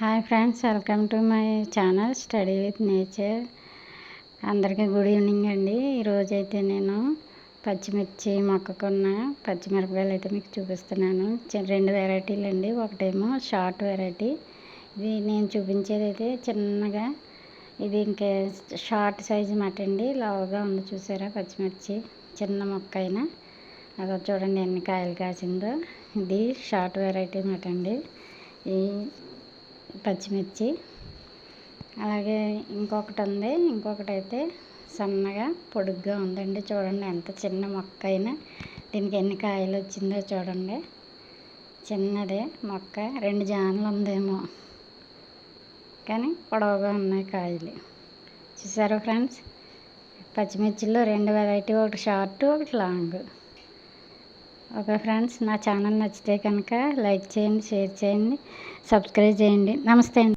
Hi friends, welcome to my channel study with nature. అందరికీ good evening అండి. ఈరోజైతే నేను పచ్చిమిర్చి మొక్కకున్న పచ్చిమిరపకాయలు అయితే మీకు చూపిస్తున్నాను. రెండు వెరైటీలు అండి. ఒకటేమో షార్ట్ వెరైటీ, ఇది నేను చూపించేది అయితే చిన్నగా, ఇది ఇంకా షార్ట్ సైజు మాట అండి. లావుగా ఉంది చూసారా పచ్చిమిర్చి, చిన్న మొక్క అయినా అదో చూడండి ఎన్ని కాయలు కాసిందో. ఇది షార్ట్ వెరైటీ మాట అండి ఈ పచ్చిమిర్చి. అలాగే ఇంకొకటి ఉంది, ఇంకొకటి అయితే సన్నగా పొడుగ్గా ఉందండి. చూడండి ఎంత చిన్న మొక్క అయినా దీనికి ఎన్ని కాయలు వచ్చిందో చూడండి. చిన్నదే మొక్క, 2 జాన్లు ఉందేమో కానీ పొడవుగా ఉన్నాయి కాయలు. చూసారా ఫ్రెండ్స్, పచ్చిమిర్చిలో 2 వెరైటీ, ఒకటి షార్ట్ ఒకటి లాంగ్. ఓకే ఫ్రెండ్స్, నా ఛానల్ నచ్చితే కనుక లైక్ చేయండి, షేర్ చేయండి, సబ్స్క్రైబ్ చేయండి. నమస్తే అండి.